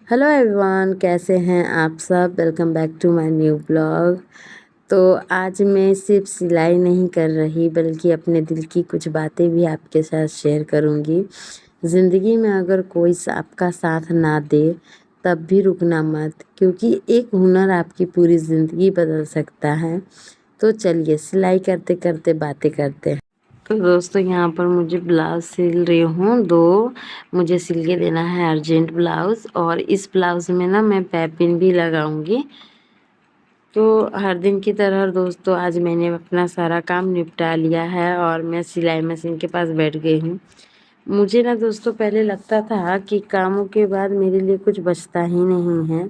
Hello everyone, कैसे हैं आप सब। Welcome back to my new blog. तो आज मैं सिर्फ सिलाई नहीं कर रही बल्कि अपने दिल की कुछ बातें भी आपके साथ शेयर करूंगी। ज़िंदगी में अगर कोई आपका साथ ना दे तब भी रुकना मत, क्योंकि एक हुनर आपकी पूरी ज़िंदगी बदल सकता है। तो चलिए सिलाई करते करते बातें करते हैं। तो दोस्तों, यहाँ पर मुझे ब्लाउज सिल रही हूँ दो। मुझे सिल के देना है अर्जेंट ब्लाउज, और इस ब्लाउज में ना मैं पैपिन भी लगाऊंगी। तो हर दिन की तरह दोस्तों, आज मैंने अपना सारा काम निपटा लिया है और मैं सिलाई मशीन के पास बैठ गई हूँ। मुझे ना दोस्तों पहले लगता था कि कामों के बाद मेरे लिए कुछ बचता ही नहीं है,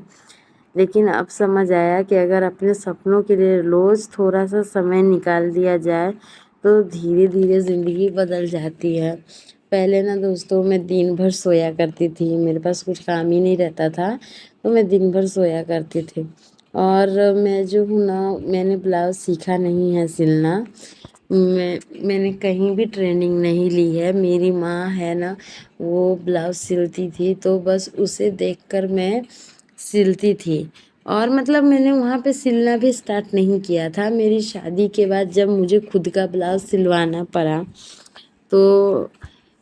लेकिन अब समझ आया कि अगर अपने सपनों के लिए रोज़ थोड़ा सा समय निकाल दिया जाए तो धीरे धीरे ज़िंदगी बदल जाती है। पहले ना दोस्तों मैं दिन भर सोया करती थी, मेरे पास कुछ काम ही नहीं रहता था, तो मैं दिन भर सोया करती थी। और मैं जो हूँ ना, मैंने ब्लाउज सीखा नहीं है सिलना। मैंने कहीं भी ट्रेनिंग नहीं ली है। मेरी माँ है ना, वो ब्लाउज सिलती थी तो बस उसे देखकर मैं सिलती थी। और मतलब मैंने वहाँ पे सिलना भी स्टार्ट नहीं किया था। मेरी शादी के बाद जब मुझे खुद का ब्लाउज सिलवाना पड़ा तो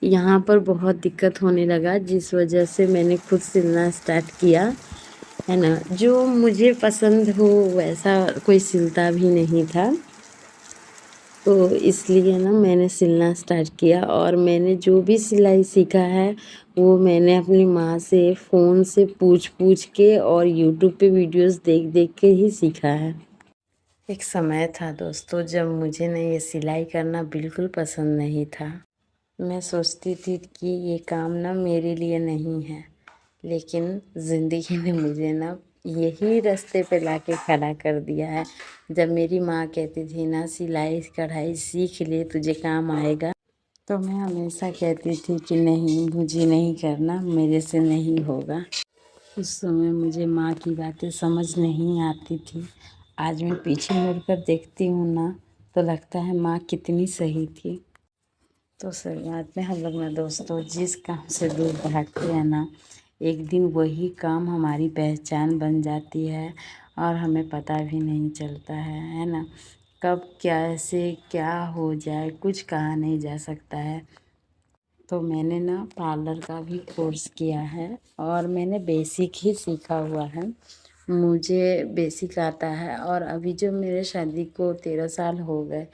यहाँ पर बहुत दिक्कत होने लगा, जिस वजह से मैंने खुद सिलना स्टार्ट किया, है ना। जो मुझे पसंद हो वैसा कोई सिलता भी नहीं था, तो इसलिए ना मैंने सिलना स्टार्ट किया। और मैंने जो भी सिलाई सीखा है वो मैंने अपनी माँ से फ़ोन से पूछ पूछ के और यूट्यूब पे वीडियोस देख देख के ही सीखा है। एक समय था दोस्तों जब मुझे ना ये सिलाई करना बिल्कुल पसंद नहीं था। मैं सोचती थी कि ये काम ना मेरे लिए नहीं है, लेकिन ज़िंदगी ने मुझे ना यही रास्ते पे लाके खड़ा कर दिया है। जब मेरी माँ कहती थी ना सिलाई कढ़ाई सीख ले, तुझे काम आएगा, तो मैं हमेशा कहती थी कि नहीं, मुझे नहीं करना, मेरे से नहीं होगा। उस समय मुझे माँ की बातें समझ नहीं आती थी। आज मैं पीछे मुड़कर देखती हूँ ना, तो लगता है माँ कितनी सही थी। तो शुरुआत में हम लोग ना दोस्तों जिस काम से दूर भागते हैं ना, एक दिन वही काम हमारी पहचान बन जाती है और हमें पता भी नहीं चलता है ना। कब कैसे क्या हो जाए कुछ कहा नहीं जा सकता है। तो मैंने ना पार्लर का भी कोर्स किया है और मैंने बेसिक ही सीखा हुआ है। मुझे बेसिक आता है, और अभी जो मेरे शादी को 13 साल हो गए,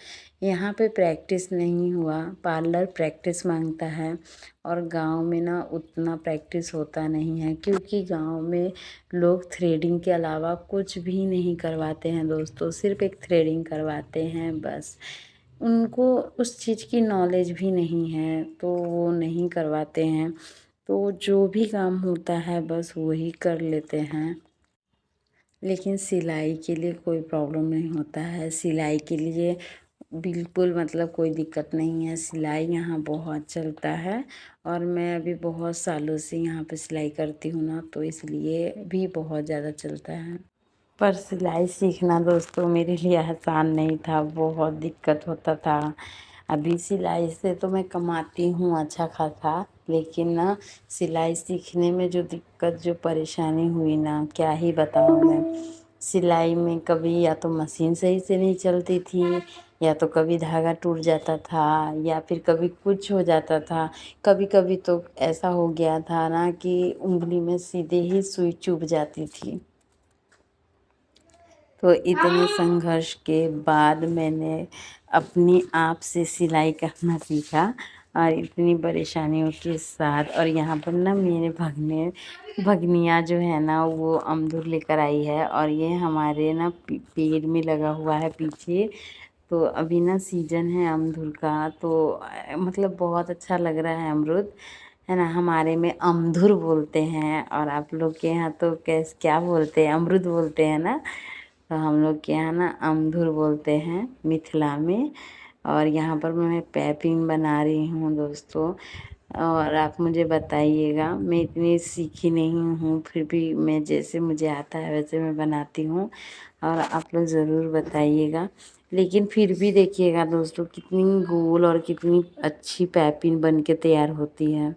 यहाँ पे प्रैक्टिस नहीं हुआ। पार्लर प्रैक्टिस मांगता है और गांव में ना उतना प्रैक्टिस होता नहीं है, क्योंकि गांव में लोग थ्रेडिंग के अलावा कुछ भी नहीं करवाते हैं दोस्तों। सिर्फ एक थ्रेडिंग करवाते हैं बस। उनको उस चीज़ की नॉलेज भी नहीं है तो वो नहीं करवाते हैं। तो जो भी काम होता है बस वही कर लेते हैं। लेकिन सिलाई के लिए कोई प्रॉब्लम नहीं होता है। सिलाई के लिए बिल्कुल मतलब कोई दिक्कत नहीं है। सिलाई यहाँ बहुत चलता है और मैं अभी बहुत सालों से यहाँ पे सिलाई करती हूँ ना, तो इसलिए भी बहुत ज़्यादा चलता है। पर सिलाई सीखना दोस्तों मेरे लिए आसान नहीं था, बहुत दिक्कत होता था। अभी सिलाई से तो मैं कमाती हूँ अच्छा खासा, लेकिन ना सिलाई सीखने में जो दिक्कत जो परेशानी हुई ना, क्या ही बताऊँ मैं। सिलाई में कभी या तो मशीन सही से नहीं चलती थी, या तो कभी धागा टूट जाता था, या फिर कभी कुछ हो जाता था। कभी कभी तो ऐसा हो गया था ना कि उंगली में सीधे ही सुई चुभ जाती थी। तो इतने संघर्ष के बाद मैंने अपने आप से सिलाई करना सीखा, और इतनी परेशानियों के साथ। और यहाँ पर ना मेरे भगनियाँ जो है ना, वो अमदुर लेकर आई है, और ये हमारे ना पेड़ में लगा हुआ है पीछे। तो अभी ना सीजन है अमदुर का, तो मतलब बहुत अच्छा लग रहा है अमरुद, है ना। हमारे में अमधुर बोलते हैं, और आप लोग के यहाँ तो क्या बोलते हैं, अमरुद बोलते हैं ना। तो हम लोग के यहाँ ना अमधुर बोलते हैं मिथिला में। और यहाँ पर मैं पैपिंग बना रही हूँ दोस्तों। और आप मुझे बताइएगा, मैं इतनी सीखी नहीं हूँ, फिर भी मैं जैसे मुझे आता है वैसे मैं बनाती हूँ, और आप लोग ज़रूर बताइएगा। लेकिन फिर भी देखिएगा दोस्तों कितनी गोल और कितनी अच्छी पैपिंग बन के तैयार होती है।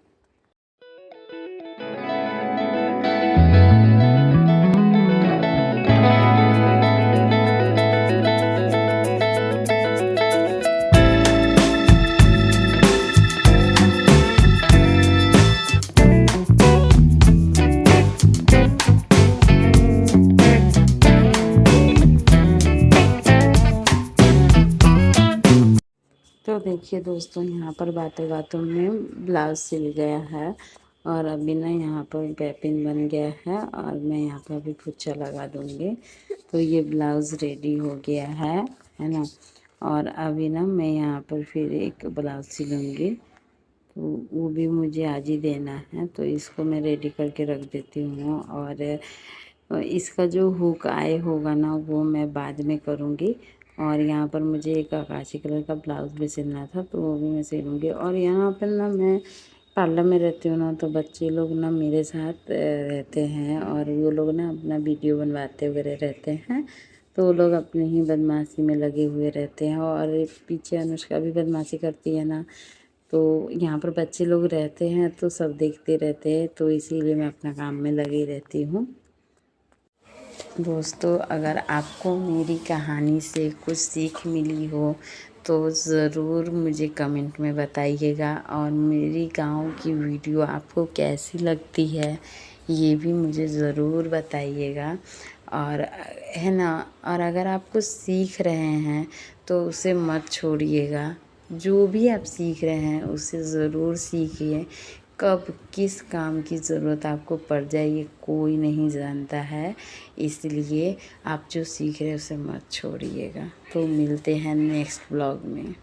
देखिए दोस्तों, यहाँ पर बातों बातों में ब्लाउज़ सिल गया है और अभी ना यहाँ पर गैपिंग बन गया है और मैं यहाँ पर अभी कुर्चा लगा दूँगी। तो ये ब्लाउज़ रेडी हो गया है ना। और अभी ना मैं यहाँ पर फिर एक ब्लाउज़ सिलूँगी, तो वो भी मुझे आज ही देना है, तो इसको मैं रेडी करके रख देती हूँ। और इसका जो हुक आए होगा ना वो मैं बाद में करूँगी। और यहाँ पर मुझे एक आकाशी कलर का ब्लाउज़ भी सिलना था, तो वो भी मैं सिलूँगी। और यहाँ पर ना मैं पार्लर में रहती हूँ ना, तो बच्चे लोग ना मेरे साथ रहते हैं और वो लोग ना अपना वीडियो बनवाते वगैरह रहते हैं। तो वो लोग अपनी ही बदमाशी में लगे हुए रहते हैं और पीछे अनुष्का भी बदमाशी करती है ना। तो यहाँ पर बच्चे लोग रहते हैं तो सब देखते रहते हैं, तो इसीलिए मैं अपना काम में लगी रहती हूँ। दोस्तों, अगर आपको मेरी कहानी से कुछ सीख मिली हो तो ज़रूर मुझे कमेंट में बताइएगा। और मेरी गांव की वीडियो आपको कैसी लगती है ये भी मुझे ज़रूर बताइएगा। और है ना, और अगर आप कुछ सीख रहे हैं तो उसे मत छोड़िएगा। जो भी आप सीख रहे हैं उसे ज़रूर सीखिए। कब किस काम की ज़रूरत आपको पड़ जाए ये कोई नहीं जानता है, इसलिए आप जो सीख रहे हैं उसे मत छोड़िएगा। तो मिलते हैं नेक्स्ट ब्लॉग में।